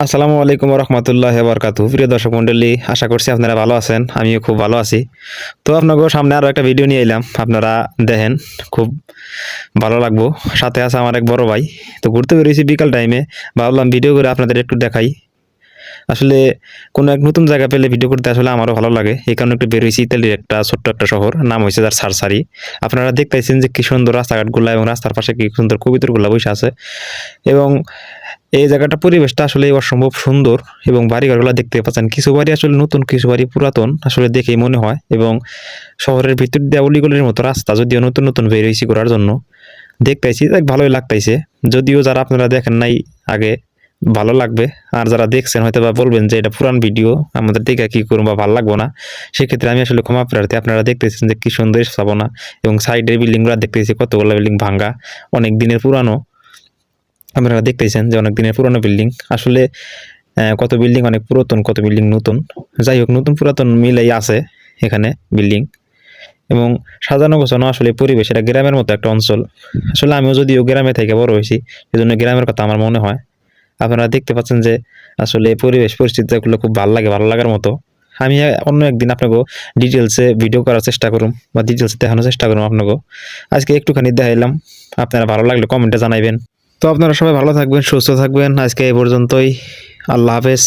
আসসালামু আলাইকুম রহমতুল্লাহ বারকাতু। প্রিয় দর্শক মণ্ডলী, আশা করছি আপনারা ভালো আছেন। আমিও খুব ভালো আছি। তো আপনাদের সামনে আরো একটা ভিডিও নিয়ে এলাম, আপনারা দেখেন, খুব ভালো লাগবো। সাথে আছে আমার এক বড় ভাই। তো ঘুরতে বেরিয়েছি বিকাল টাইমে, ভাবলাম ভিডিও করে আপনাদের একটু দেখাই। আসলে কোনো এক নতুন জায়গা পেলে ভিডিও করতে আসলে আমারও ভালো লাগে। এই কারণে একটু বেরিয়েছি। ইতালির একটা ছোট্ট একটা শহর, নাম হয়েছে তার সারসারি। আপনারা দেখতেছেন যে কি সুন্দর রাস্তাঘাটগুলো এবং রাস্তার পাশে কি সুন্দর কবিতরগুলো বসে আছে। এবং এই জায়গাটা পরিবেশটা আসলে অসম্ভব সুন্দর, এবং বাড়িঘরগুলো দেখতে পাচ্ছেন, কিছু বাড়ি আসলে নতুন, কিছু বাড়ি পুরাতন, আসলে দেখেই মনে হয়। এবং শহরের ভিতর দিয়ে অলিগলির মতো রাস্তা, যদিও নতুন নতুন বের হয়েছি ঘোরার জন্য, দেখতেছি ভালোই লাগতেছে। যদিও যারা আপনারা দেখেন নাই আগে, ভালো লাগবে। আর যারা দেখছেন হয়তো বা বলবেন যে এটা পুরান ভিডিও, আমাদের দেখে কি করবো বা ভালো লাগবো না। সেক্ষেত্রে আমি আসলে ক্ষমা প্রার্থী। আপনারা দেখতেছেন যে কি সুন্দর স্থাপনা, এবং সাইডের বিল্ডিংগুলো দেখতেছি কতগুলো বিল্ডিং ভাঙ্গা, অনেক দিনের পুরানো। আপনারা দেখতেছেন যে অনেক দিনের পুরনো বিল্ডিং। আসলে কত বিল্ডিং অনেক পুরাতন, কত বিল্ডিং নতুন। যাই হোক, নতুন পুরাতন মিলেই আছে এখানে বিল্ডিং। এবং সাজানো গোছানো আসলে পরিবেশ, এটা গ্রামের মতো একটা অঞ্চল। আসলে আমিও যদিও গ্রামে থেকে বড় হয়েছি, এজন্য গ্রামের কথা আমার মনে হয়। আপনারা দেখতে পাচ্ছেন যে আসলে পরিবেশ পরিস্থিতিগুলো খুব ভালো লাগে, ভালো লাগার মতো। আমি অন্য একদিন আপনাকে ডিটেলসে ভিডিও করার চেষ্টা করুম, বা ডিটেলসে দেখানোর চেষ্টা করুম আপনাকে। আজকে একটুখানি দেখাইলাম, আপনারা ভালো লাগলে কমেন্টে জানাইবেন। তো আপনারা সবাই ভালো থাকবেন, সুস্থ থাকবেন। আজকে এই পর্যন্তই। আল্লাহ হাফেজ।